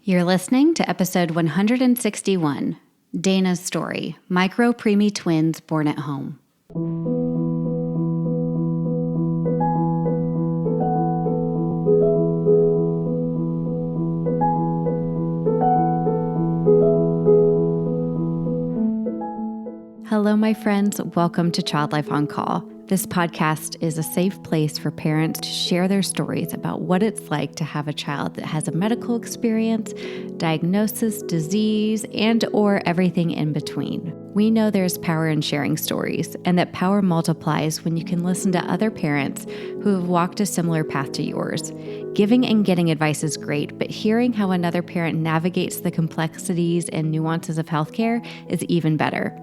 You're listening to episode 161, Dana's Story, Micro-Preemie Twins Born at Home. Hello, my friends. Welcome to Child Life on Call. This podcast is a safe place for parents to share their stories about what it's like to have a child that has a medical experience, diagnosis, disease, and or everything in between. We know there's power in sharing stories, and that power multiplies when you can listen to other parents who have walked a similar path to yours. Giving and getting advice is great, but hearing how another parent navigates the complexities and nuances of healthcare is even better.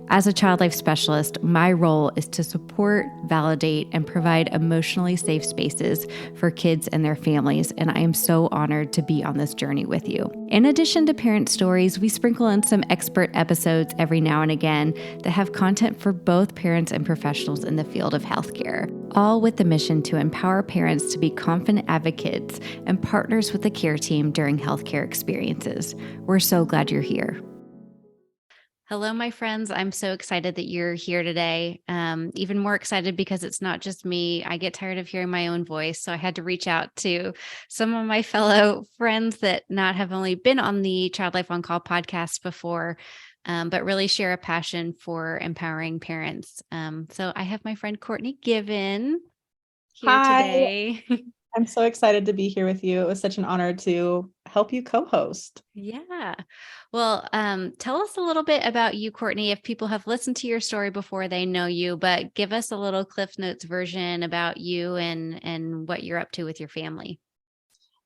As a child life specialist, my role is to support, validate, and provide emotionally safe spaces for kids and their families, and I am so honored to be on this journey with you. In addition to parent stories, we sprinkle in some expert episodes every now and again that have content for both parents and professionals in the field of healthcare, all with the mission to empower parents to be confident advocates and partners with the care team during healthcare experiences. We're so glad you're here. Hello, my friends. I'm so excited that you're here today. Even more excited because it's not just me. I get tired of hearing my own voice. So I had to reach out to some of my fellow friends that not have only been on the Child Life on Call podcast before, but really share a passion for empowering parents. So I have my friend Cortney Given here today. I'm so excited to be here with you. It was such an honor to help you co-host. Yeah. Well, tell us a little bit about you, Cortney. If people have listened to your story before, they know you, but give us a little Cliff Notes version about you and what you're up to with your family.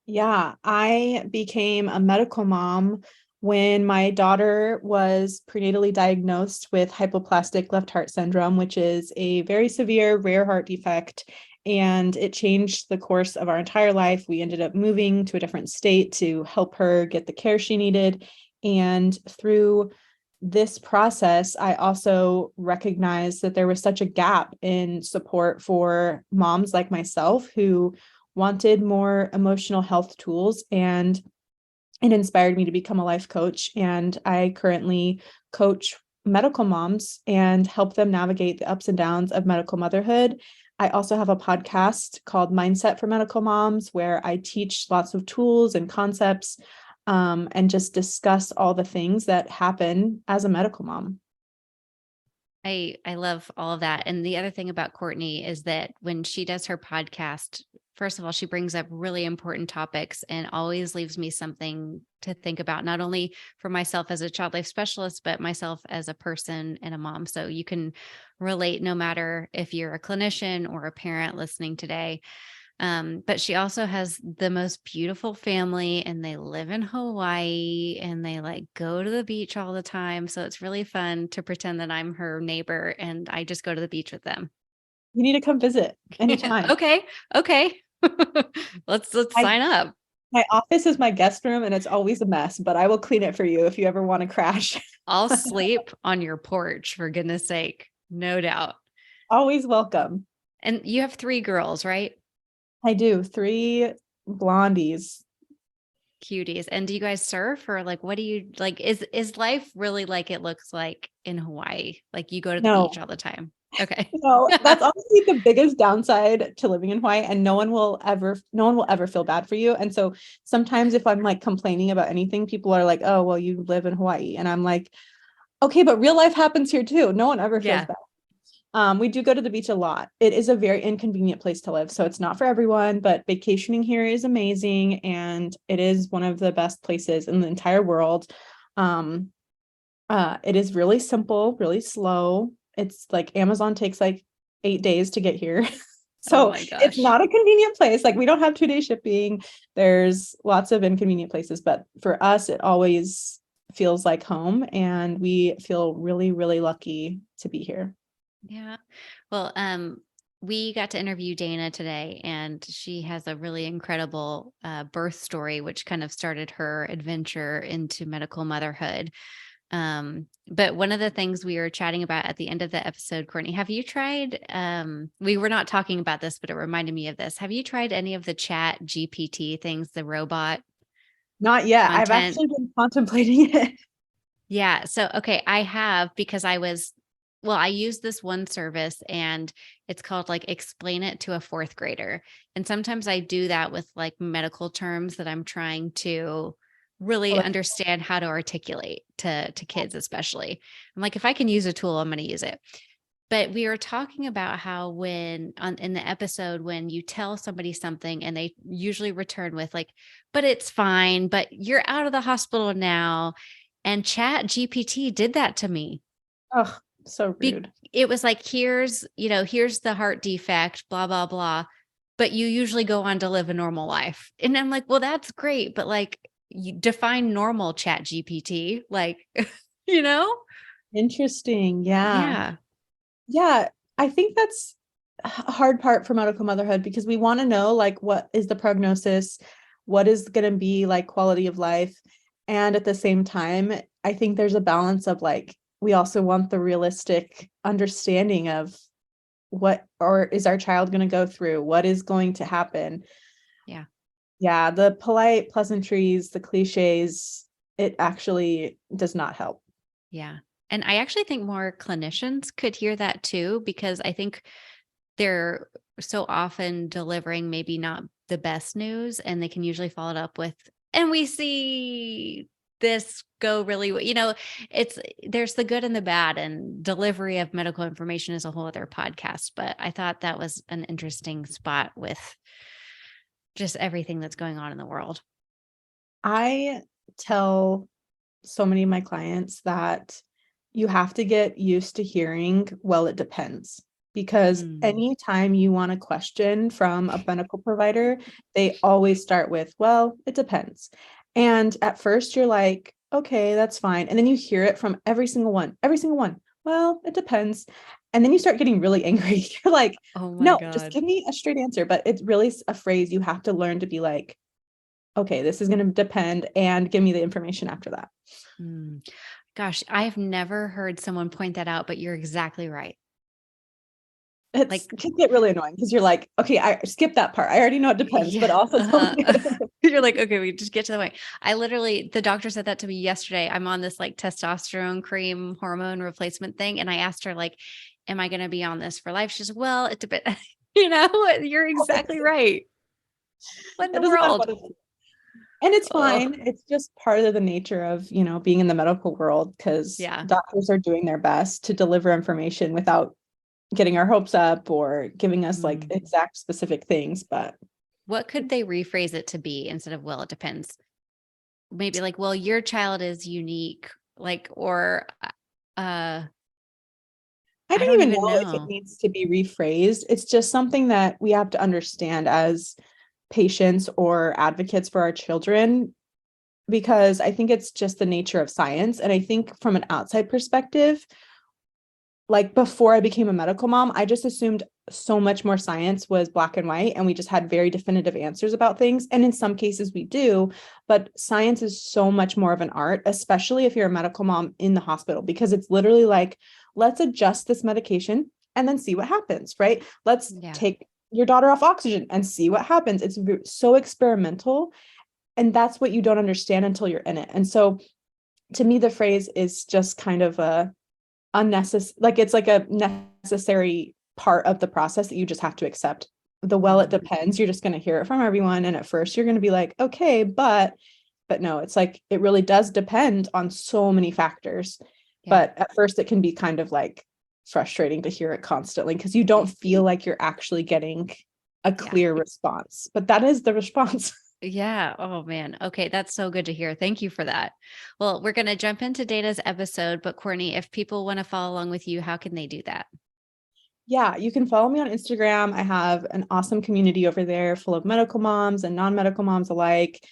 Yeah, I became a medical mom when my daughter was prenatally diagnosed with hypoplastic left heart syndrome, which is a very severe, rare heart defect. And it changed the course of our entire life. We ended up moving to a different state to help her get the care she needed. And through this process, I also recognized that there was such a gap in support for moms like myself who wanted more emotional health tools, and it inspired me to become a life coach. And I currently coach medical moms and help them navigate the ups and downs of medical motherhood. I also have a podcast called Mindset for Medical Moms, where I teach lots of tools and concepts and just discuss all the things that happen as a medical mom. I love all of that. And the other thing about Cortney is that when she does her podcast, first of all, she brings up really important topics and always leaves me something to think about, not only for myself as a child life specialist, but myself as a person and a mom. So you can relate no matter if you're a clinician or a parent listening today. But she also has the most beautiful family, and they live in Hawaii, and they like go to the beach all the time. So it's really fun to pretend that I'm her neighbor and I just go to the beach with them. You need to come visit anytime. Okay. Let's sign up. My office is my guest room, and it's always a mess, but I will clean it for you if you ever want to crash. I'll sleep on your porch, for goodness sake. No doubt. Always welcome. And you have 3 girls, right? I do. 3 blondies. Cuties. And do you guys surf, or like, what do you like? Is life really like it looks like in Hawaii? Like you go to the beach all the time? Okay. No, that's honestly the biggest downside to living in Hawaii, and no one will ever feel bad for you. And so sometimes if I'm like complaining about anything, people are like, "Oh, well, you live in Hawaii." And I'm like, "Okay, but real life happens here too. No one ever feels bad." We do go to the beach a lot. It is a very inconvenient place to live, so it's not for everyone, but vacationing here is amazing, and it is one of the best places in the entire world. It is really simple, really slow. It's like Amazon takes like 8 days to get here. So it's not a convenient place. Like we don't have 2-day shipping. There's lots of inconvenient places, but for us, it always feels like home, and we feel really, really lucky to be here. Yeah. Well, we got to interview Dana today, and she has a really incredible birth story, which kind of started her adventure into medical motherhood. But one of the things we were chatting about at the end of the episode, Cortney, have you tried, we were not talking about this, but it reminded me of this. Have you tried any of the Chat GPT things, the robot? Not yet. I've content. actually been contemplating it. Yeah. So, okay, I have because I use this one service and it's called like explain it to a fourth grader. And sometimes I do that with like medical terms that I'm trying to really Well, understand how to articulate to kids, especially. I'm like, if I can use a tool, I'm going to use it. But we were talking about how in the episode, when you tell somebody something and they usually return with like, but it's fine, but you're out of the hospital now. And Chat GPT did that to me. oh, so rude. It was like, here's the heart defect, blah, blah, blah. But you usually go on to live a normal life. And I'm like, well, that's great. But like, you define normal, Chat GPT, like, you know? Interesting. Yeah. Yeah. Yeah. I think that's a hard part for medical motherhood because we want to know like what is the prognosis, what is going to be like quality of life. And at the same time, I think there's a balance of like, we also want the realistic understanding of what or is our child going to go through, what is going to happen. Yeah. Yeah, the polite pleasantries, the cliches, it actually does not help. Yeah. And I actually think more clinicians could hear that too, because I think they're so often delivering maybe not the best news, and they can usually follow it up with, and we see this go really, there's the good and the bad, and delivery of medical information is a whole other podcast. But I thought that was an interesting spot with just everything that's going on in the world. I tell so many of my clients that you have to get used to hearing, well, it depends. Because Mm. anytime you want a question from a medical provider, they always start with, well, it depends. And at first you're like, okay, that's fine. And then you hear it from every single one, every single one. Well, it depends. And then you start getting really angry. You're like, Oh my no, just God. give me a straight answer. But it's really a phrase you have to learn to be like, okay, this is going to depend and give me the information after that. Mm. Gosh, I've never heard someone point that out, but you're exactly right. It Like, can get really annoying because you're like, okay, I skip that part. I already know it depends, but yeah. also tell me. You're like, okay, we just get to the point. The doctor said that to me yesterday. I'm on this like testosterone cream hormone replacement thing. And I asked her, like, am I going to be on this for life? She's, well, it depends. You're exactly right. What in It the doesn't matter world? what it is. And it's Oh, fine. It's just part of the nature of, being in the medical world because yeah. doctors are doing their best to deliver information without getting our hopes up or giving us like Mm. exact specific things. But What could they rephrase it to be instead of, well, it depends? Maybe like, well, your child is unique, like, or, I I don't don't even even know if it know. needs to be rephrased. It's just something that we have to understand as patients or advocates for our children, because I think it's just the nature of science. And I think from an outside perspective, like before I became a medical mom, I just assumed so much more science was black and white and we just had very definitive answers about things. And in some cases we do, but science is so much more of an art, especially if you're a medical mom in the hospital, because it's literally like, let's adjust this medication and then see what happens, right? Let's Yeah. take your daughter off oxygen and see what happens. It's so experimental. And that's what you don't understand until you're in it. And so to me, the phrase is just kind of a unnecessary, like it's like a necessary part of the process that you just have to accept. Well, it Mhm. depends. You're just going to hear it from everyone. And at first you're going to be like, okay, but no, it's like, it really does depend on so many factors. Yeah. But at first it can be kind of like frustrating to hear it constantly because you don't feel like you're actually getting a Yeah. clear response, but that is the response. Yeah. Oh man. Okay. That's so good to hear. Thank you for that. Well, we're going to jump into Data's episode, but Courtney, if people want to follow along with you, how can they do that? Yeah, you can follow me on Instagram. I have an awesome community over there full of medical moms and non-medical moms alike,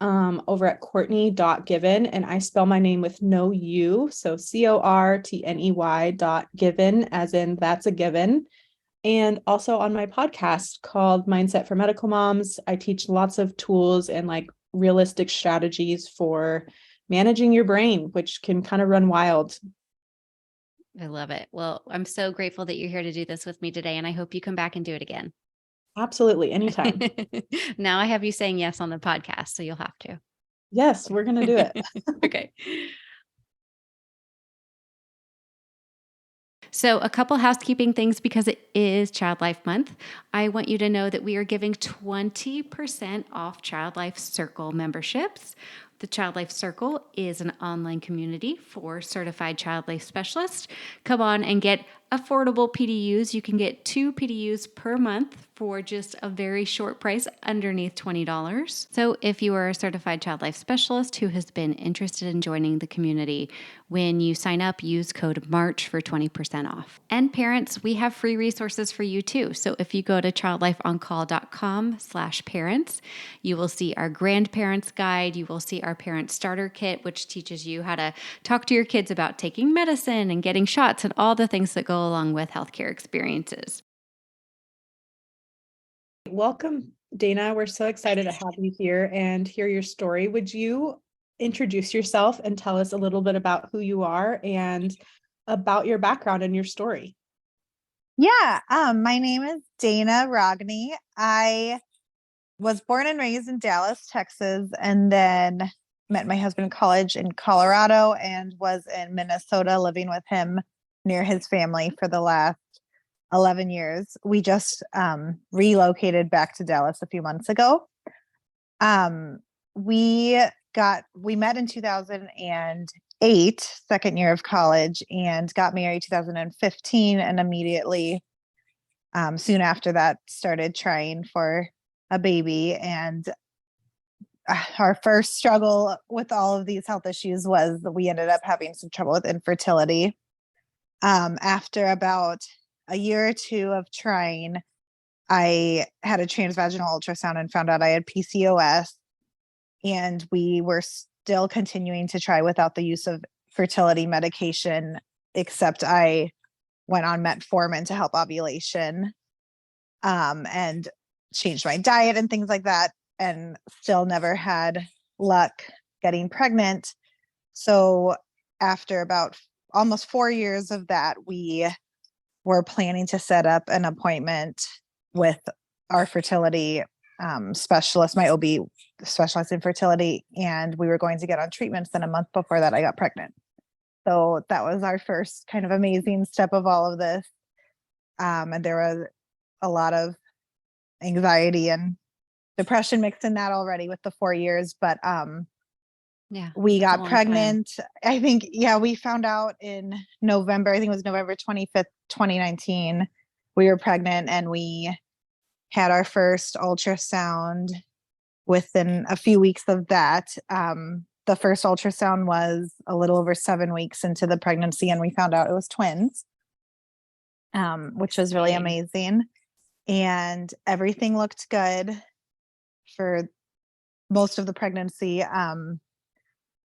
over at Cortney.Given. And I spell my name with no U. So Cortney.Given, as in that's a given. And also on my podcast called Mindset for Medical Moms, I teach lots of tools and like realistic strategies for managing your brain, which can kind of run wild. I love it. Well, I'm so grateful that you're here to do this with me today, and I hope you come back and do it again. Absolutely, anytime. Now I have you saying yes on the podcast, so you'll have to. Yes, we're going to do it. Okay. So, a couple housekeeping things because it is Child Life Month. I want you to know that we are giving 20% off Child Life Circle memberships. The Child Life Circle is an online community for certified child life specialists. Come on and get affordable PDUs. You can get 2 PDUs per month for just a very short price underneath $20. So if you are a certified child life specialist who has been interested in joining the community, when you sign up, use code MARCH for 20% off. And parents, we have free resources for you too. So if you go to childlifeoncall.com/parents, you will see our grandparents guide. You will see our parent starter kit, which teaches you how to talk to your kids about taking medicine and getting shots and all the things that go along with healthcare experiences. Welcome, Dana. We're so excited to have you here and hear your story. Would you introduce yourself and tell us a little bit about who you are and about your background and your story? Yeah, my name is Dana Rogney. I was born and raised in Dallas, Texas, and then met my husband in college in Colorado and was in Minnesota living with him near his family for the last 11 years. We just relocated back to Dallas a few months ago. We met in 2008, second year of college, and got married 2015, and immediately soon after that started trying for a baby. And our first struggle with all of these health issues was that we ended up having some trouble with infertility. After about a year or two of trying, I had a transvaginal ultrasound and found out I had PCOS, and we were still continuing to try without the use of fertility medication, except I went on metformin to help ovulation, and changed my diet and things like that, and still never had luck getting pregnant. So after about almost 4 years of that, we were planning to set up an appointment with our fertility specialist. My OB specialized in fertility, and we were going to get on treatments. Then a month before that, I got pregnant. So that was our first kind of amazing step of all of this. And there was a lot of anxiety and depression mixed in that already with the 4 years. But Yeah, we that's a got long pregnant. I think, we found out in November. I think it was November 25th, 2019. We were pregnant, and we had our first ultrasound within a few weeks of that. The first ultrasound was a little over 7 weeks into the pregnancy, and we found out it was twins, which was really amazing. And everything looked good for most of the pregnancy.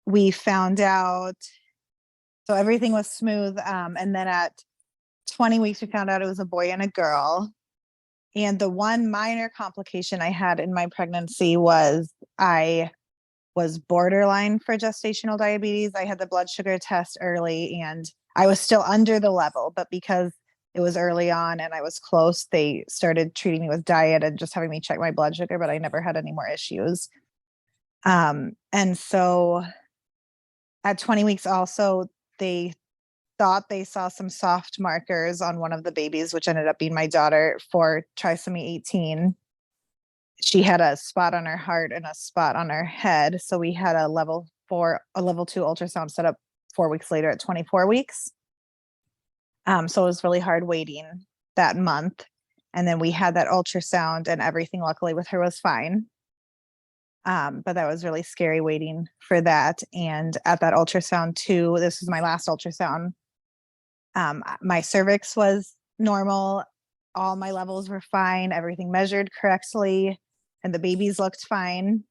We found out, so everything was smooth. And then at 20 weeks, we found out it was a boy and a girl. And the one minor complication I had in my pregnancy was I was borderline for gestational diabetes. I had the blood sugar test early, and I was still under the level, but because it was early on and I was close, they started treating me with diet and just having me check my blood sugar, but I never had any more issues. And so at 20 weeks also, they thought they saw some soft markers on one of the babies, which ended up being my daughter, for trisomy 18. She had a spot on her heart and a spot on her head. So we had a level 2 ultrasound set up 4 weeks later at 24 weeks. So it was really hard waiting that month. And then we had that ultrasound, and everything luckily with her was fine. But that was really scary waiting for that. And at that ultrasound too, this was my last ultrasound. My cervix was normal. All my levels were fine. Everything measured correctly, and the babies looked fine.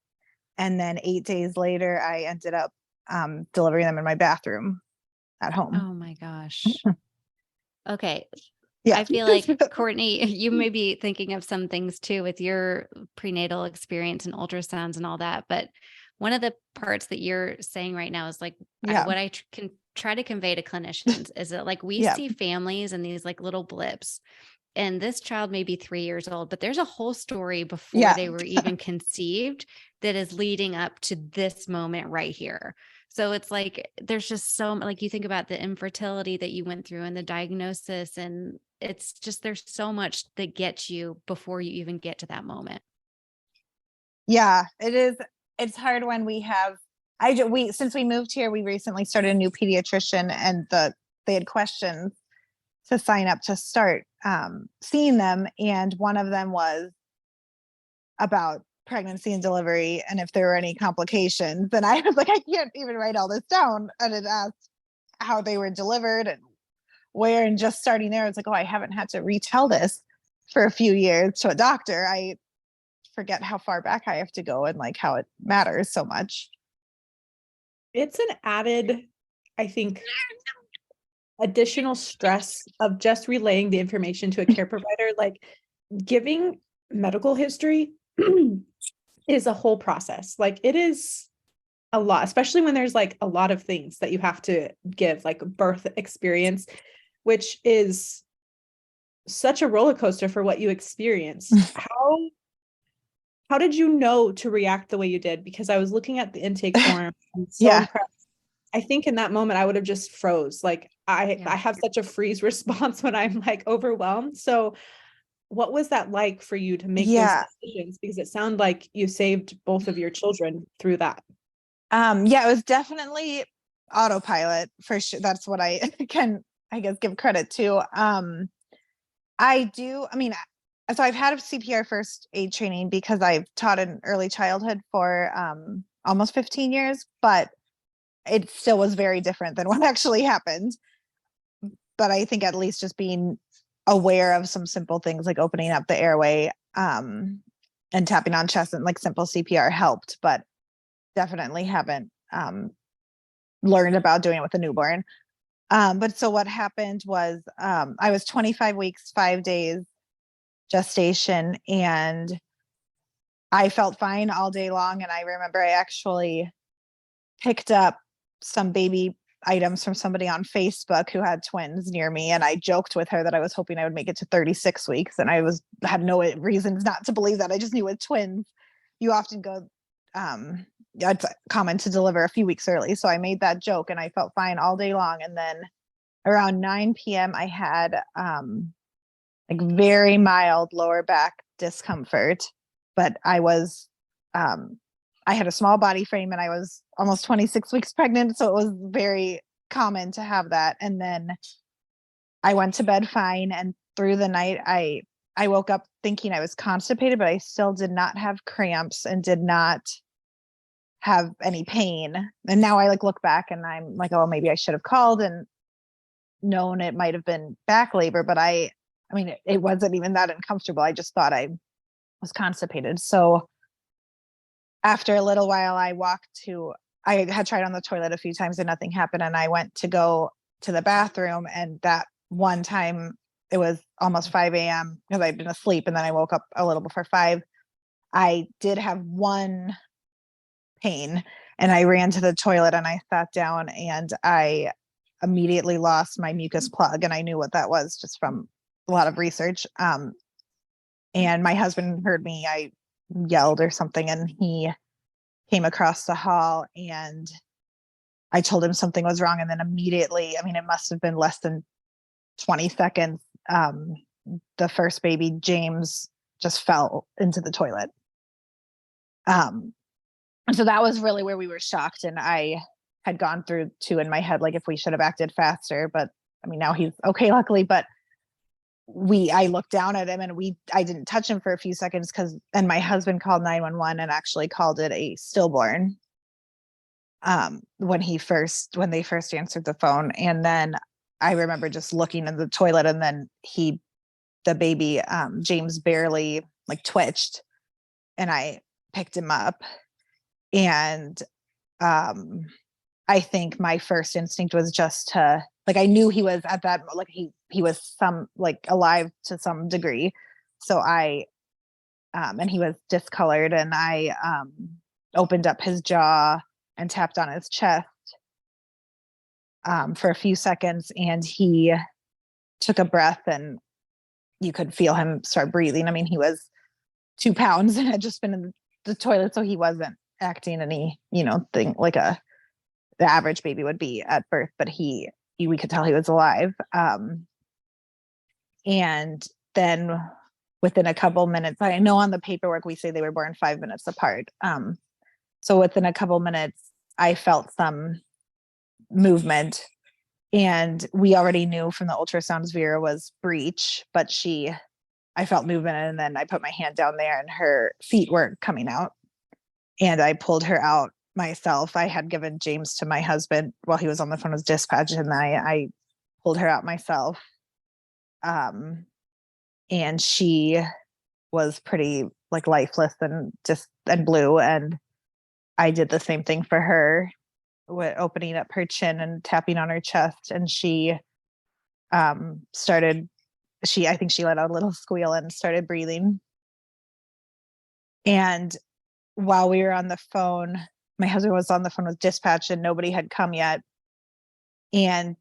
And then 8 days later, I ended up delivering them in my bathroom at home. Oh my gosh. Okay. Yeah. I feel like, Cortney, you may be thinking of some things too with your prenatal experience and ultrasounds and all that. But one of the parts that you're saying right now is like, what I can try to convey to clinicians is that like we Yeah. see families and these like little blips. and this child may be 3 years old, but there's a whole story before they were even conceived that is leading up to this moment right here. So it's like, there's just so, like, you think about the infertility that you went through and the diagnosis, and it's just, there's so much that gets you before you even get to that moment. Yeah, it is. It's hard when we have, since we moved here, we recently started a new pediatrician, and they had questions to sign up to start seeing them. And one of them was about pregnancy and delivery and if there were any complications. And I was like, I can't even write all this down. And it asked how they were delivered and where, and just starting there, it's like, oh, I haven't had to retell this for a few years to a doctor. I forget how far back I have to go and like how it matters so much. It's an added, I think, additional stress of just relaying the information to a care provider. Like, giving medical history is a whole process. Like, it is a lot, especially when there's like a lot of things that you have to give, like birth experience, which is such a roller coaster for what you experienced. How did you know to react the way you did? Because I was looking at the intake form. I'm so impressed. I think in that moment I would have just froze. Like I have such a freeze response when I'm like overwhelmed. So what was that like for you to make those decisions? Because it sounded like you saved both of your children through that. It was definitely autopilot for sure. That's what I can, I guess, give credit to. So I've had a CPR first aid training because I've taught in early childhood for almost 15 years, but it still was very different than what actually happened. But I think at least just being aware of some simple things like opening up the airway and tapping on chest and like simple CPR helped, but definitely haven't learned about doing it with a newborn. But so what happened was I was 25 weeks, 5 days gestation, and I felt fine all day long. And I remember I actually picked up some baby items from somebody on Facebook who had twins near me. And I joked with her that I was hoping I would make it to 36 weeks. And I had no reasons not to believe that. I just knew with twins, you often go, it's common to deliver a few weeks early. So I made that joke and I felt fine all day long. And then around 9 p.m. I had like very mild lower back discomfort, but I was, I had a small body frame and I was almost 26 weeks pregnant. So it was very common to have that. And then I went to bed fine. And through the night, I woke up thinking I was constipated, but I still did not have cramps and did not have any pain. And now I look back and I'm like, oh, maybe I should have called and known it might have been back labor, but I mean, it wasn't even that uncomfortable. I just thought I was constipated. So after a little while, I had tried on the toilet a few times and nothing happened. And I went to go to the bathroom, and that one time it was almost 5 a.m. because I'd been asleep. And then I woke up a little before 5. I did have one pain and I ran to the toilet and I sat down and I immediately lost my mucus plug. And I knew what that was just from a lot of research. And my husband heard me, I yelled or something, and he came across the hall and I told him something was wrong. And then immediately, I mean, it must have been less than 20 seconds. The first baby, James, just fell into the toilet. And so that was really where we were shocked. And I had gone through too in my head, like if we should have acted faster, but I mean, now he's okay, luckily, but I looked down at him and I didn't touch him for a few seconds and my husband called 911 and actually called it a stillborn. When they first answered the phone. And then I remember just looking in the toilet, and then the baby, James, barely like twitched, and I picked him up. And I think my first instinct was just to, like, I knew he was at that, like he was some like alive to some degree. So and he was discolored, and I opened up his jaw and tapped on his chest for a few seconds, and he took a breath and you could feel him start breathing. I mean, he was 2 pounds and had just been in the toilet, so he wasn't acting any, thing like the average baby would be at birth, but we could tell he was alive. And then within a couple minutes, I know on the paperwork we say they were born 5 minutes apart. So within a couple minutes, I felt some movement, and we already knew from the ultrasounds Vera was breech, but I felt movement, and then I put my hand down there and her feet weren't coming out, and I pulled her out myself. I had given James to my husband while he was on the phone with dispatch, and I pulled her out myself. And she was pretty like lifeless and blue. And I did the same thing for her, with opening up her chin and tapping on her chest. And she I think she let out a little squeal and started breathing. And while we were on the phone, my husband was on the phone with dispatch and nobody had come yet. And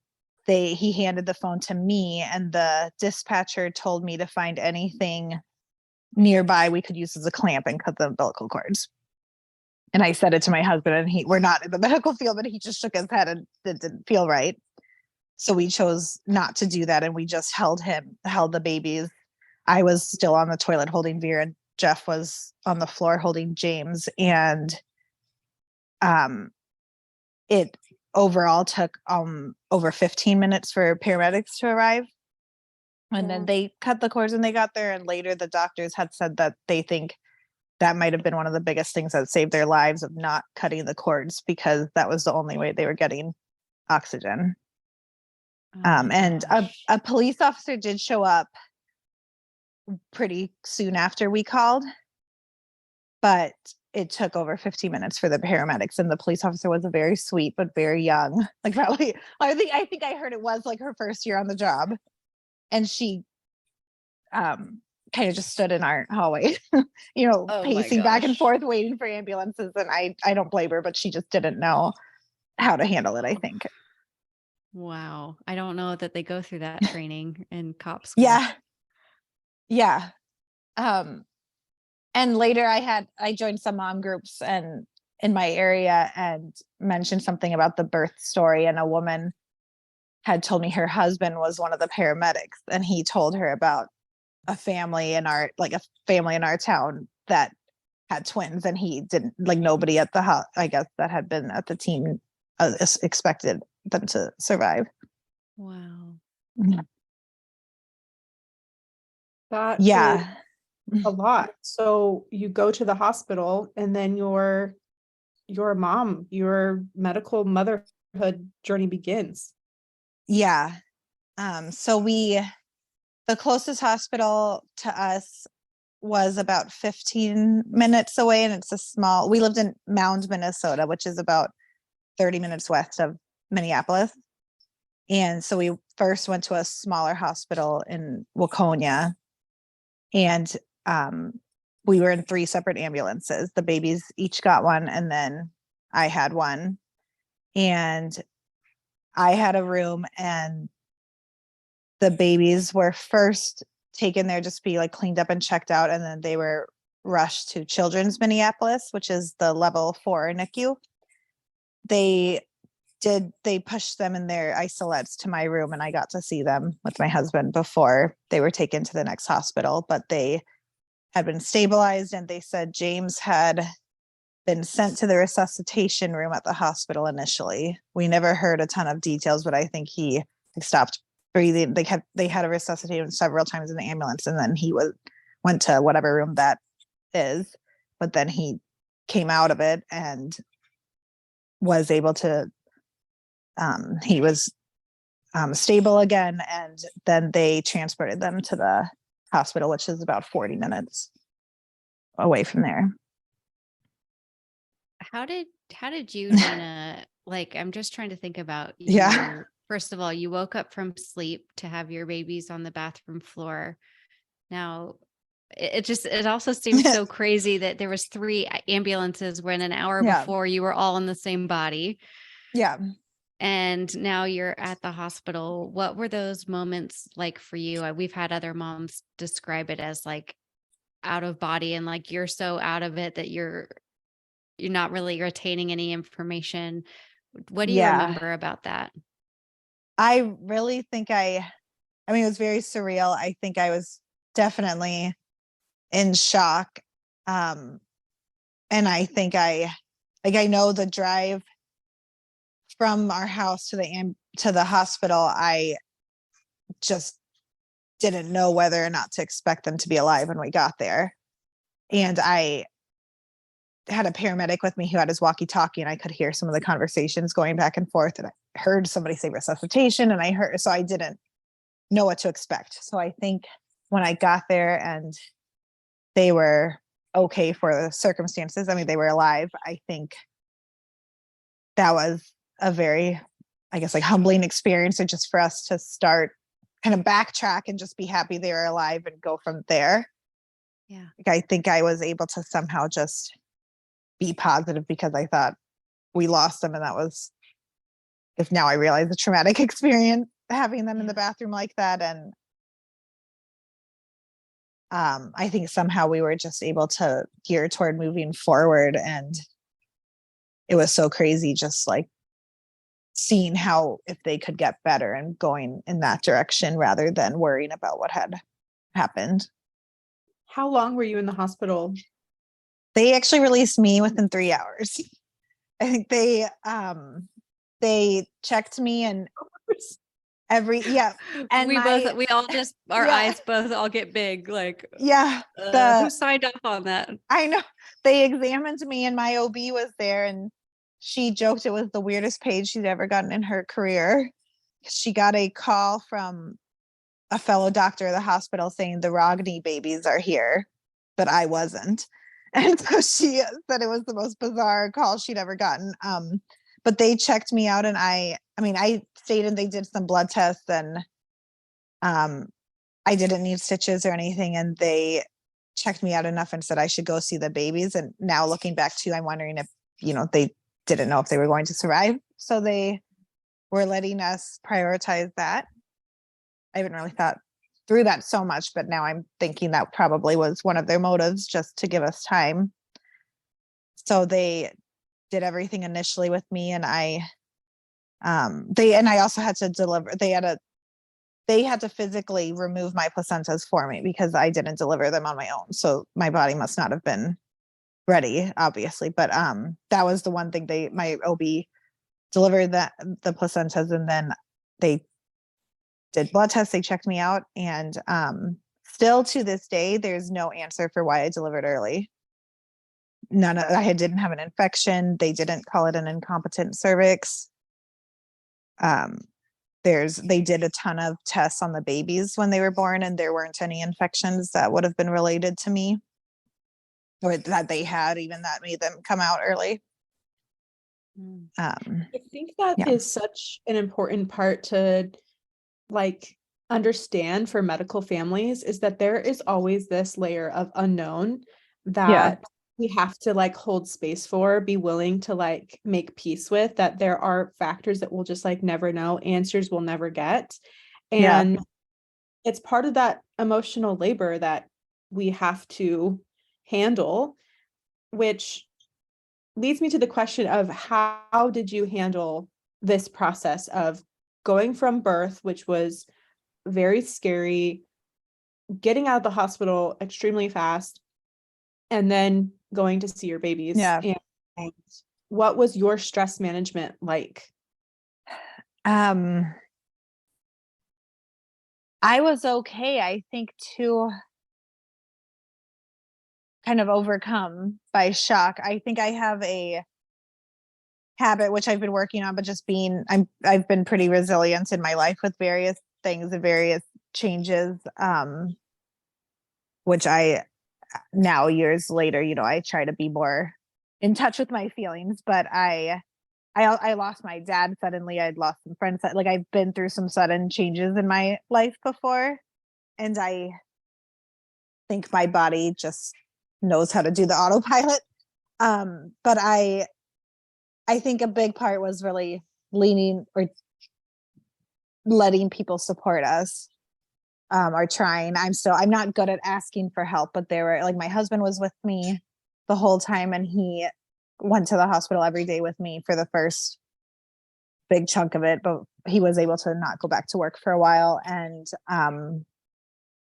he handed the phone to me, and the dispatcher told me to find anything nearby we could use as a clamp and cut the umbilical cords. And I said it to my husband, and we're not in the medical field, but he just shook his head and it didn't feel right. So we chose not to do that. And we just held the babies. I was still on the toilet holding Vera, and Jeff was on the floor holding James. And it overall took over 15 minutes for paramedics to arrive. And then they cut the cords and they got there. And later the doctors had said that they think that might have been one of the biggest things that saved their lives, of not cutting the cords, because that was the only way they were getting oxygen. And a police officer did show up pretty soon after we called, but it took over 15 minutes for the paramedics, and the police officer was a very sweet but very young, like probably I think I heard it was like her first year on the job, and she kind of just stood in our hallway, pacing back and forth waiting for ambulances. And I don't blame her, but she just didn't know how to handle it, I think. Wow. I don't know that they go through that training in cop school. Yeah. And later I joined some mom groups and in my area and mentioned something about the birth story. And a woman had told me her husband was one of the paramedics, and he told her about a family in our town that had twins, and he didn't, like, nobody at the house, I guess, that had been at the team expected them to survive. Wow. That is a lot. So you go to the hospital, and then your mom, your medical motherhood journey begins. Yeah. So the closest hospital to us was about 15 minutes away, and we lived in Mound, Minnesota, which is about 30 minutes west of Minneapolis. And so we first went to a smaller hospital in Waconia, and we were in 3 separate ambulances. The babies each got one, and then I had one. And I had a room, and the babies were first taken there just to be like cleaned up and checked out, and then they were rushed to Children's Minneapolis, which is the level 4 NICU. They pushed them in their isolates to my room, and I got to see them with my husband before they were taken to the next hospital. But they had been stabilized, and they said James had been sent to the resuscitation room at the hospital initially. We never heard a ton of details, but I think he stopped breathing. They had to resuscitate him several times in the ambulance, and then he went to whatever room that is. But then he came out of it and was able to he was stable again, and then they transported them to the hospital, which is about 40 minutes away from there. How did you, Dana, like, I'm just trying to think about your, first of all, you woke up from sleep to have your babies on the bathroom floor. Now, it also seems so crazy that there was 3 ambulances when an hour before you were all in the same body. Yeah. And now you're at the hospital. What were those moments like for you? We've had other moms describe it as like out of body and like you're so out of it that you're not really retaining any information. What do you Yeah. remember about that? I really think I mean, it was very surreal. I think I was definitely in shock. And I think I know the drive from our house to the hospital, I just didn't know whether or not to expect them to be alive when we got there. And I had a paramedic with me who had his walkie-talkie, and I could hear some of the conversations going back and forth. And I heard somebody say resuscitation, and so I didn't know what to expect. So I think when I got there and they were okay for the circumstances, I mean, they were alive, I think that was a very, I guess, like humbling experience, or just for us to start kind of backtrack and just be happy they were alive and go from there. Yeah. Like, I think I was able to somehow just be positive because I thought we lost them. And that was, if now I realize, the traumatic experience having them in the bathroom like that. And I think somehow we were just able to gear toward moving forward. And it was so crazy just like seeing how, if they could get better and going in that direction rather than worrying about what had happened. How long were you in the hospital? They actually released me within 3 hours. I think they checked me and and we all just, our eyes both all get big, like, who signed up on that? I know. They examined me and my OB was there, and she joked it was the weirdest page she'd ever gotten in her career. She got a call from a fellow doctor at the hospital saying the Rogny babies are here, but I wasn't. And so she said it was the most bizarre call she'd ever gotten. But they checked me out, and I stayed and they did some blood tests, and I didn't need stitches or anything. And they checked me out enough and said I should go see the babies. And now looking back too, I'm wondering if, they didn't know if they were going to survive. So they were letting us prioritize that. I haven't really thought through that so much, but now I'm thinking that probably was one of their motives, just to give us time. So they did everything initially with me, and I also had to deliver. They had to physically remove my placentas for me because I didn't deliver them on my own. So my body must not have been ready, obviously. But that was the one thing my OB delivered the placentas, and then they did blood tests. They checked me out, and still to this day, there's no answer for why I delivered early. I didn't have an infection. They didn't call it an incompetent cervix. They did a ton of tests on the babies when they were born, and there weren't any infections that would have been related to me or that they had, even that made them come out early. I think that is such an important part to understand for medical families, is that there is always this layer of unknown that we have to hold space for, be willing to make peace with, that there are factors that we'll just never know, answers we'll never get. And it's part of that emotional labor that we have to handle, which leads me to the question of how did you handle this process of going from birth, which was very scary, getting out of the hospital extremely fast, and then going to see your babies. And what was your stress management like? I was okay, I think, to kind of overcome by shock. I think I have a habit, which I've been working on, but just I've been pretty resilient in my life with various things and various changes, which I now, years later, I try to be more in touch with my feelings. But I lost my dad suddenly. I'd lost some friends. I've been through some sudden changes in my life before, and I think my body just knows how to do the autopilot. But I think a big part was really leaning or letting people support us, or trying. I'm not good at asking for help, but they were like, my husband was with me the whole time, and he went to the hospital every day with me for the first big chunk of it, but he was able to not go back to work for a while. And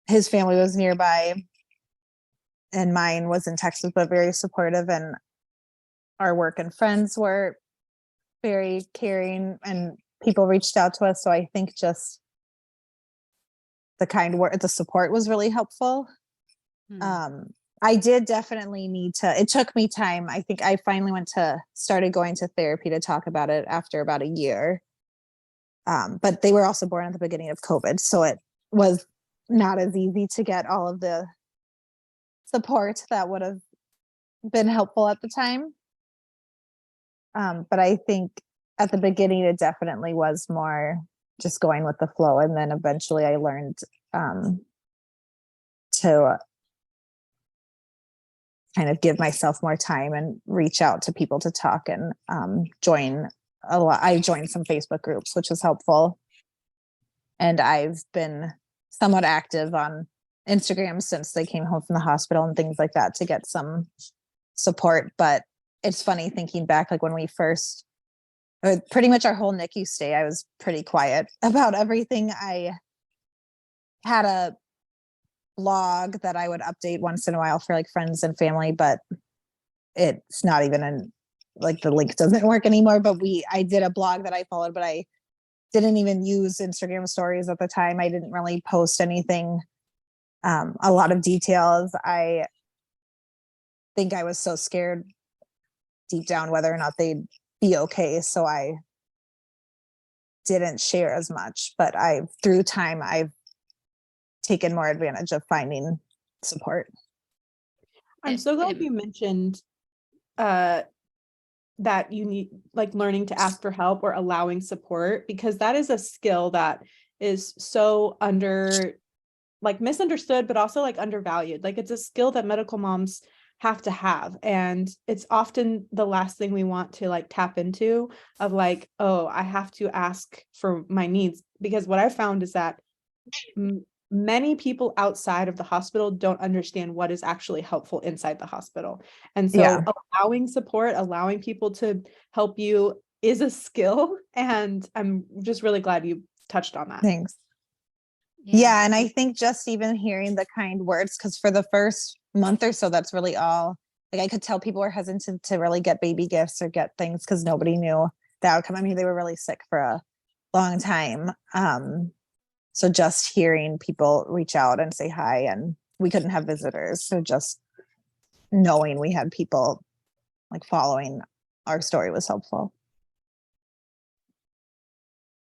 his family was nearby, and mine was in Texas, but very supportive. And our work and friends were very caring, and people reached out to us. So I think just the kind word, the support was really helpful. I did definitely need to, it took me time. I think I finally started going to therapy to talk about it after about a year. But they were also born at the beginning of COVID. So it was not as easy to get all of the support that would have been helpful at the time. But I think at the beginning, it definitely was more just going with the flow. And then eventually I learned to kind of give myself more time and reach out to people to talk, and I joined some Facebook groups, which was helpful. And I've been somewhat active on Instagram since they came home from the hospital and things like that to get some support. But it's funny thinking back, like when we first, pretty much our whole NICU stay, I was pretty quiet about everything. I had a blog that I would update once in a while for like friends and family, but it's not even like the link doesn't work anymore. But I did a blog that I followed, but I didn't even use Instagram stories at the time. I didn't really post anything, a lot of details. I think I was so scared deep down whether or not they'd be okay. So I didn't share as much, but through time, I've taken more advantage of finding support. I'm so glad you mentioned that you need like learning to ask for help or allowing support, because that is a skill that is so misunderstood, but also like undervalued. Like it's a skill that medical moms have to have. And it's often the last thing we want to like tap into of like, oh, I have to ask for my needs. Because what I found is that many people outside of the hospital don't understand what is actually helpful inside the hospital. And so allowing support, allowing people to help you is a skill. And I'm just really glad you touched on that. Thanks. Yeah. And I think just even hearing the kind words, because for the first month or so, that's really all, like I could tell people were hesitant to really get baby gifts or get things because nobody knew the outcome. I mean, they were really sick for a long time. So just hearing people reach out and say hi, and we couldn't have visitors. So just knowing we had people like following our story was helpful.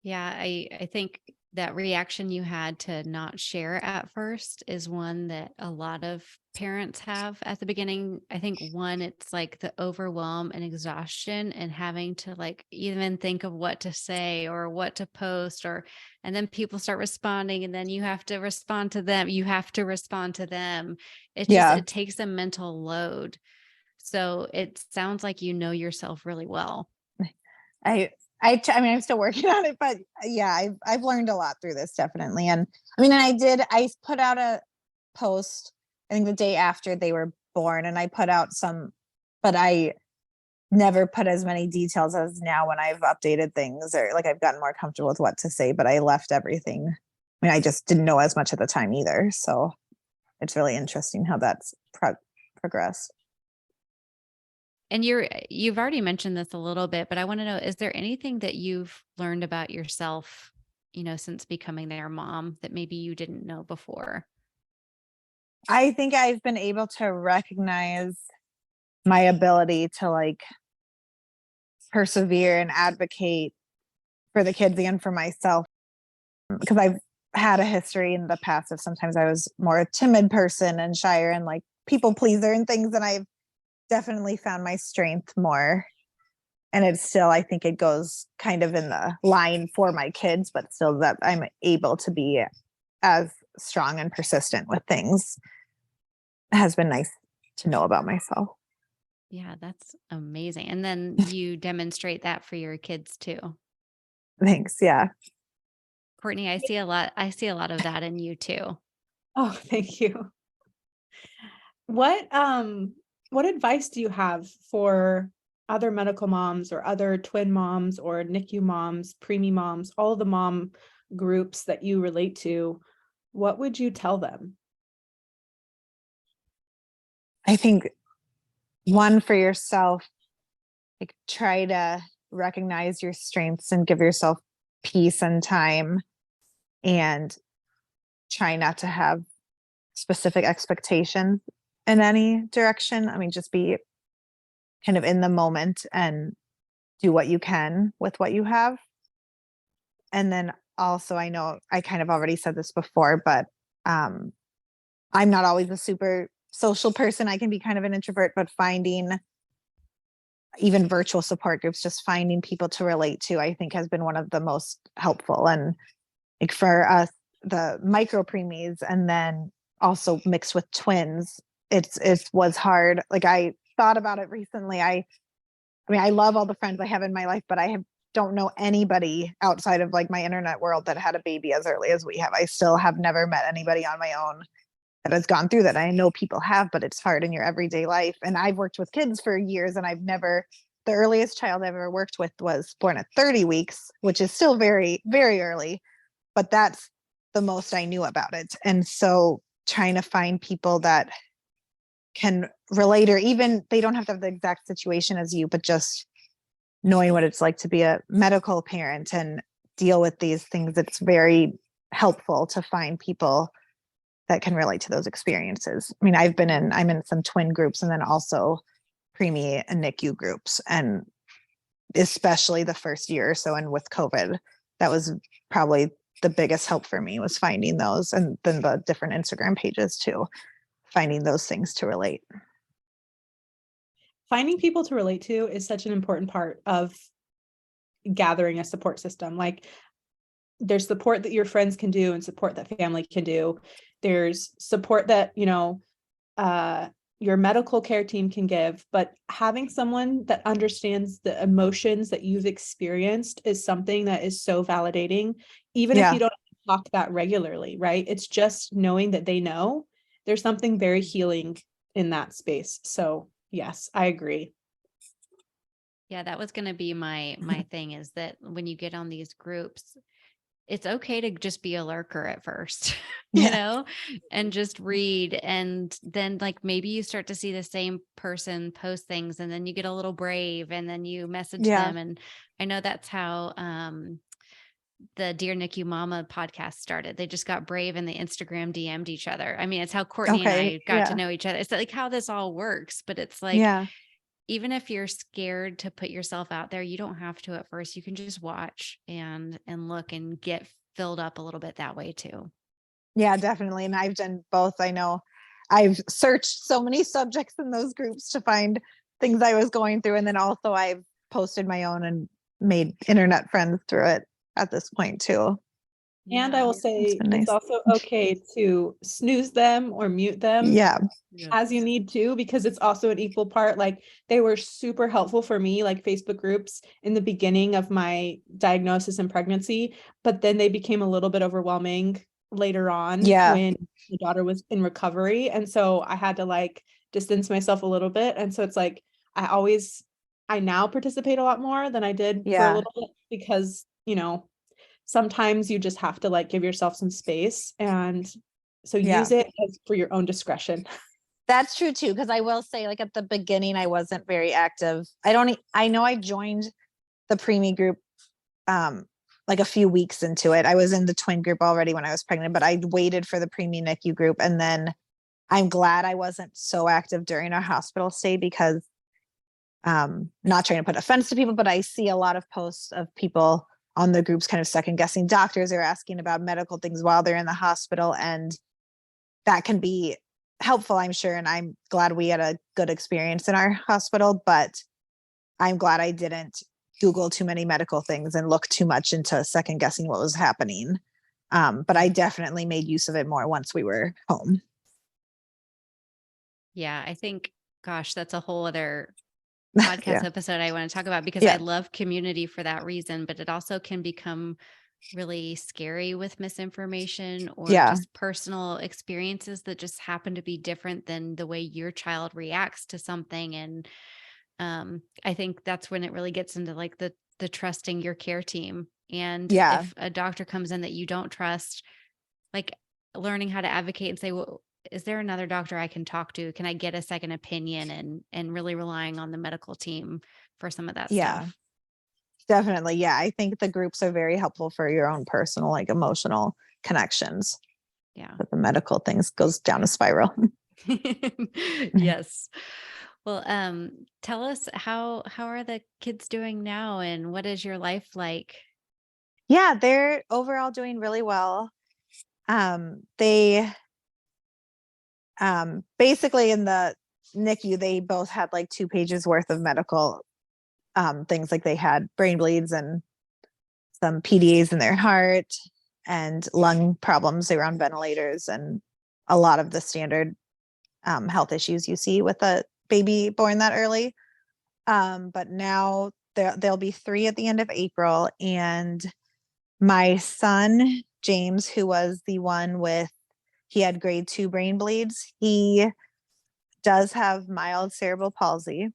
Yeah, I think that reaction you had to not share at first is one that a lot of parents have at the beginning. I think one, it's like the overwhelm and exhaustion and having to like even think of what to say or what to post, and then people start responding and then you have to respond to them. It's just, it takes a mental load. So it sounds like you know yourself really well. I mean, I'm still working on it, but yeah, I've learned a lot through this, definitely. And I mean, I put out a post, I think the day after they were born, and I put out some, but I never put as many details as now when I've updated things, or like I've gotten more comfortable with what to say, but I left everything. I mean, I just didn't know as much at the time either. So it's really interesting how that's progressed. And you've already mentioned this a little bit, but I want to know, is there anything that you've learned about yourself, since becoming their mom that maybe you didn't know before? I think I've been able to recognize my ability to like persevere and advocate for the kids and for myself, because I've had a history in the past of sometimes I was more a timid person and shyer and like people pleaser and things, and I've definitely found my strength more. And it's still, I think it goes kind of in the line for my kids, but still that I'm able to be as strong and persistent with things has been nice to know about myself. Yeah, that's amazing. And then you demonstrate that for your kids too. Thanks. Yeah. Cortney, I see a lot of that in you too. Oh, thank you. What advice do you have for other medical moms or other twin moms or NICU moms, preemie moms, all the mom groups that you relate to? What would you tell them? I think one, for yourself, like, try to recognize your strengths and give yourself peace and time, and try not to have specific expectations in any direction. I mean, just be kind of in the moment and do what you can with what you have. And then also, I know I kind of already said this before, but I'm not always a super social person. I can be kind of an introvert, but finding even virtual support groups, just finding people to relate to, I think has been one of the most helpful. And like for us, the micro-preemies, and then also mixed with twins, it was hard. Like, I thought about it recently. I mean, I love all the friends I have in my life, but don't know anybody outside of like my internet world that had a baby as early as we have. I still have never met anybody on my own that has gone through that. I know people have, but it's hard in your everyday life. And I've worked with kids for years, and the earliest child I've ever worked with was born at 30 weeks, which is still very, very early, but that's the most I knew about it. And so trying to find people that can relate, or even they don't have to have the exact situation as you, but just knowing what it's like to be a medical parent and deal with these things. It's very helpful to find people that can relate to those experiences. I mean, I'm in some twin groups, and then also preemie and NICU groups, and especially the first year or so, and with COVID, that was probably the biggest help for me, was finding those, and then the different Instagram pages too, finding those things to relate. Finding people to relate to is such an important part of gathering a support system. Like, there's support that your friends can do and support that family can do. There's support that, your medical care team can give, but having someone that understands the emotions that you've experienced is something that is so validating, even if you don't talk that regularly, right? It's just knowing that they know. There's something very healing in that space. So yes, I agree. Yeah, that was going to be my thing, is that when you get on these groups, it's okay to just be a lurker at first, and just read. And then like maybe you start to see the same person post things, and then you get a little brave, and then you message them. And I know that's how the Dear NICU Mama podcast started. They just got brave and they Instagram DM'd each other. I mean, it's how Cortney and I got to know each other. It's like how this all works, but it's like, even if you're scared to put yourself out there, you don't have to at first. You can just watch and look and get filled up a little bit that way too. Yeah, definitely. And I've done both. I know I've searched so many subjects in those groups to find things I was going through. And then also I've posted my own and made internet friends through it at this point too. And I will say it's also okay to snooze them or mute them as you need to, because it's also an equal part. Like, they were super helpful for me, like Facebook groups in the beginning of my diagnosis and pregnancy, but then they became a little bit overwhelming later on when the daughter was in recovery. And so I had to like distance myself a little bit. And so it's like, I now participate a lot more than I did for a little bit, because, sometimes you just have to like give yourself some space. And so use it for your own discretion. That's true too. Cause I will say, like, at the beginning, I wasn't very active. I know I joined the preemie group, like a few weeks into it. I was in the twin group already when I was pregnant, but I waited for the preemie NICU group. And then I'm glad I wasn't so active during our hospital stay, because not trying to put offense to people, but I see a lot of posts of people on the groups kind of second guessing doctors or asking about medical things while they're in the hospital. And that can be helpful, I'm sure. And I'm glad we had a good experience in our hospital, but I'm glad I didn't Google too many medical things and look too much into second guessing what was happening. But I definitely made use of it more once we were home. Yeah, I think, gosh, that's a whole other podcast episode I want to talk about, because I love community for that reason, but it also can become really scary with misinformation or just personal experiences that just happen to be different than the way your child reacts to something. And I think that's when it really gets into like the trusting your care team. And if a doctor comes in that you don't trust, like learning how to advocate and say, well, is there another doctor I can talk to? Can I get a second opinion? And really relying on the medical team for some of that stuff. Definitely. Yeah. I think the groups are very helpful for your own personal, like emotional connections. Yeah. But the medical things goes down a spiral. Yes. Well, tell us how are the kids doing now, and what is your life like? Yeah, they're overall doing really well. They basically in the NICU, they both had like 2 pages worth of medical things. Like they had brain bleeds and some PDAs in their heart and lung problems. They were on ventilators and a lot of the standard health issues you see with a baby born that early. But now there'll be 3 at the end of April. And my son, James, who was the one he had grade 2 brain bleeds. He does have mild cerebral palsy,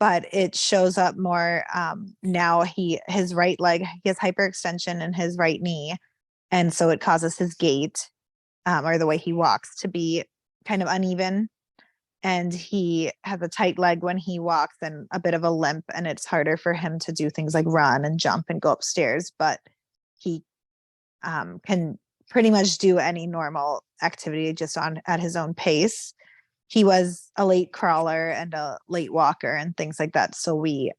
but it shows up more now. His right leg, he has hyperextension in his right knee. And so it causes his gait or the way he walks to be kind of uneven. And he has a tight leg when he walks and a bit of a limp. And it's harder for him to do things like run and jump and go upstairs. But he can pretty much do any normal activity just at his own pace. He was a late crawler and a late walker and things like that. So we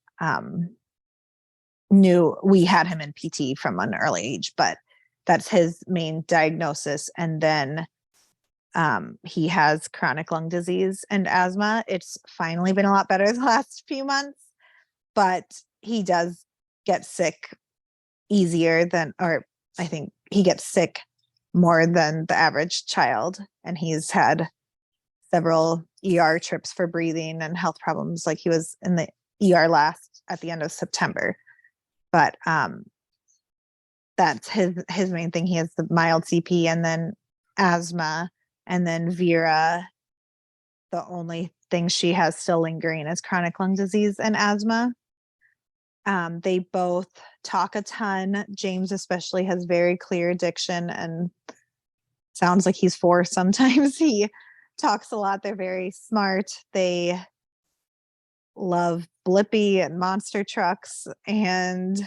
knew we had him in PT from an early age, but that's his main diagnosis. And then he has chronic lung disease and asthma. It's finally been a lot better the last few months, but he does get sick easier or I think he gets sick more than the average child. And he's had several ER trips for breathing and health problems. Like he was in the ER at the end of September. But that's his main thing. He has the mild CP and then asthma. And then Vera, the only thing she has still lingering is chronic lung disease and asthma. They both talk a ton. James especially has very clear diction and sounds like he's 4 sometimes. He talks a lot. They're very smart. They love Blippi and monster trucks and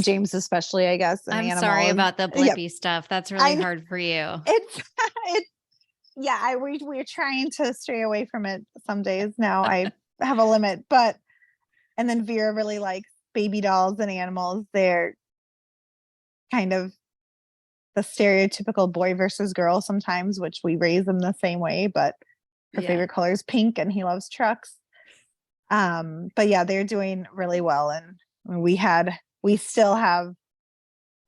James especially, I guess. I'm sorry about the Blippi stuff. That's really hard for you. It's we're trying to stray away from it some days now. I have a limit, and then Vera really likes baby dolls and animals. They're kind of the stereotypical boy versus girl sometimes, which we raise them the same way, but her favorite color is pink and he loves trucks. But yeah, they're doing really well. And we still have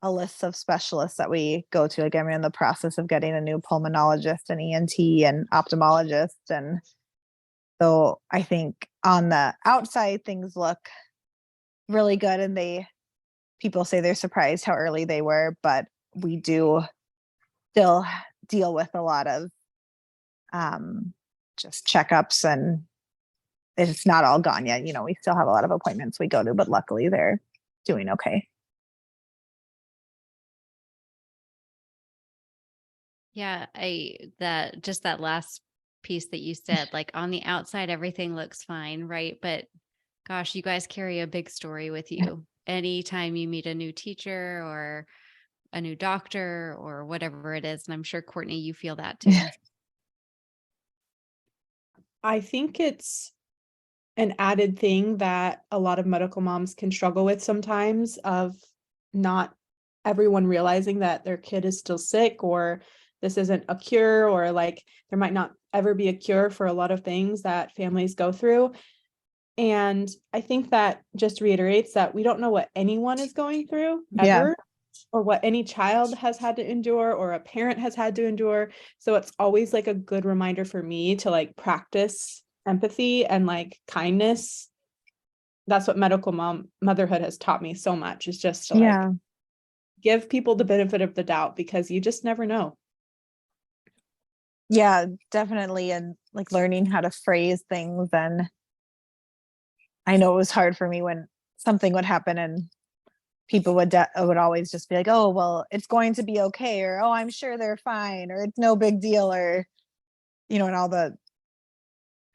a list of specialists that we go to. Like I'm in the process of getting a new pulmonologist and ENT and ophthalmologist. And so I think on the outside things look really good and people say they're surprised how early they were, but we do still deal with a lot of just checkups and it's not all gone yet. We still have a lot of appointments we go to, but luckily they're doing okay. Yeah, that last piece that you said, like on the outside, everything looks fine, right? But gosh, you guys carry a big story with you. Anytime you meet a new teacher or a new doctor or whatever it is, and I'm sure Cortney, you feel that too. I think it's an added thing that a lot of medical moms can struggle with sometimes, of not everyone realizing that their kid is still sick, or this isn't a cure, or like there might not ever be a cure for a lot of things that families go through. And I think that just reiterates that we don't know what anyone is going through ever, or what any child has had to endure or a parent has had to endure. So it's always like a good reminder for me to like practice empathy and like kindness. That's what medical motherhood has taught me so much, is just to like give people the benefit of the doubt, because you just never know. Yeah, definitely. And like learning how to phrase things. And I know it was hard for me when something would happen and people would always just be like, oh, well, it's going to be okay. Or, oh, I'm sure they're fine. Or it's no big deal. Or, you know, and all the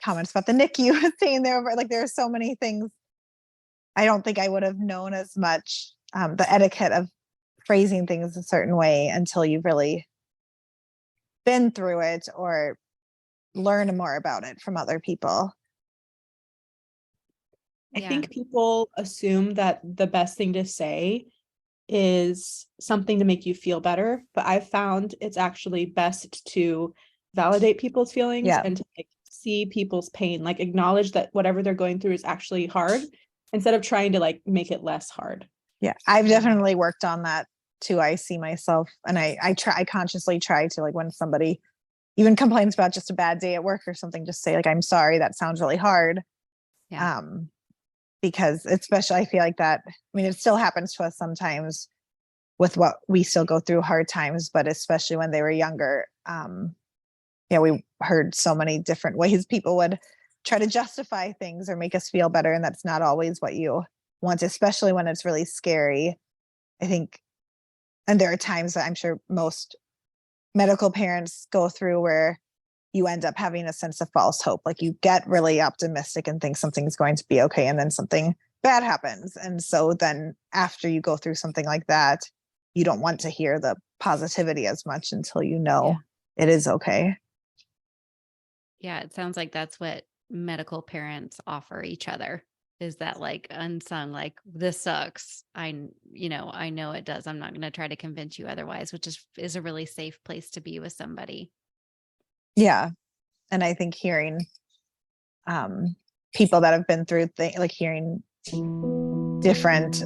comments about the NICU saying there, like there are so many things. I don't think I would have known as much the etiquette of phrasing things a certain way until you've really been through it or learn more about it from other people. I think people assume that the best thing to say is something to make you feel better, but I've found it's actually best to validate people's feelings and to like see people's pain, like acknowledge that whatever they're going through is actually hard, instead of trying to like make it less hard. Yeah, I've definitely worked on that too. I see myself, and I consciously try to, like, when somebody even complains about just a bad day at work or something, just say like, I'm sorry, that sounds really hard. Because especially I feel like that, I mean, it still happens to us sometimes with what we still go through hard times, but especially when they were younger, we heard so many different ways people would try to justify things or make us feel better. And that's not always what you want, especially when it's really scary, I think. And there are times that I'm sure most medical parents go through where you end up having a sense of false hope. Like you get really optimistic and think something's going to be okay, and then something bad happens. And so then after you go through something like that, you don't want to hear the positivity as much until you know it is okay. Yeah, it sounds like that's what medical parents offer each other, is that like unsung, like, this sucks. I know it does. I'm not going to try to convince you otherwise, which is a really safe place to be with somebody. Yeah. And I think hearing people that have been through like hearing different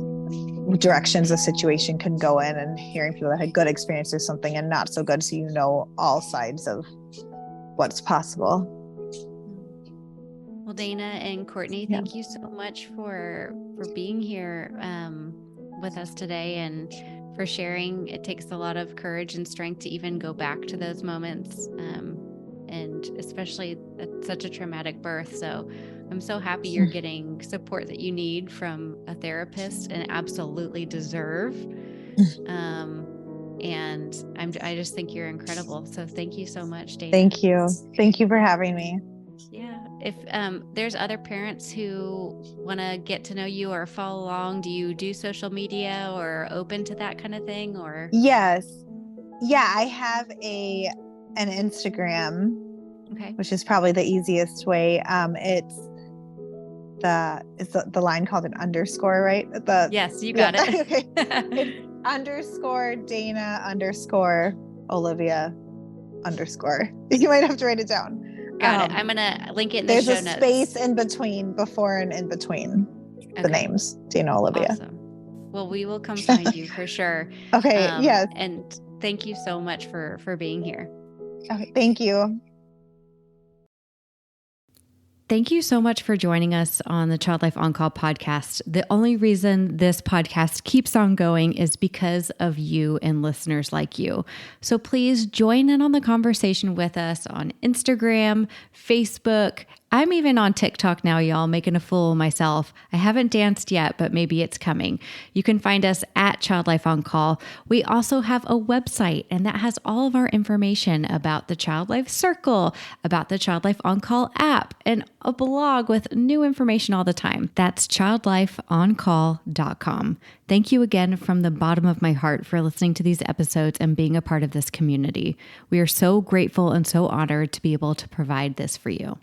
directions a situation can go in, and hearing people that had good experiences or something and not so good, so you know all sides of what's possible. Well, Dana and Cortney, thank you so much for being here with us today and for sharing. It takes a lot of courage and strength to even go back to those moments, and especially at such a traumatic birth. So I'm so happy you're getting support that you need from a therapist and absolutely deserve. And I just think you're incredible. So thank you so much, Dana. Thank you. Thank you for having me. Yeah. If there's other parents who want to get to know you or follow along, do you do social media or open to that kind of thing? Or Yes. Yeah, I have an Instagram, which is probably the easiest way. It's the line called an underscore, right? Yes, you got it. Okay. It's underscore Dana underscore Olivia underscore. You might have to write it down. Got it. I'm gonna link it in the show notes. There's a space in between, before and in between the names, Dana, Olivia. Awesome. Well, we will come find you for sure. Okay. Yes. And thank you so much for being here. Okay. Thank you. Thank you so much for joining us on the Child Life On Call podcast. The only reason this podcast keeps on going is because of you and listeners like you. So please join in on the conversation with us on Instagram, Facebook. I'm even on TikTok now, y'all, making a fool of myself. I haven't danced yet, but maybe it's coming. You can find us at Child Life On Call. We also have a website, and that has all of our information about the Child Life Circle, about the Child Life On Call app, and a blog with new information all the time. That's childlifeoncall.com. Thank you again from the bottom of my heart for listening to these episodes and being a part of this community. We are so grateful and so honored to be able to provide this for you.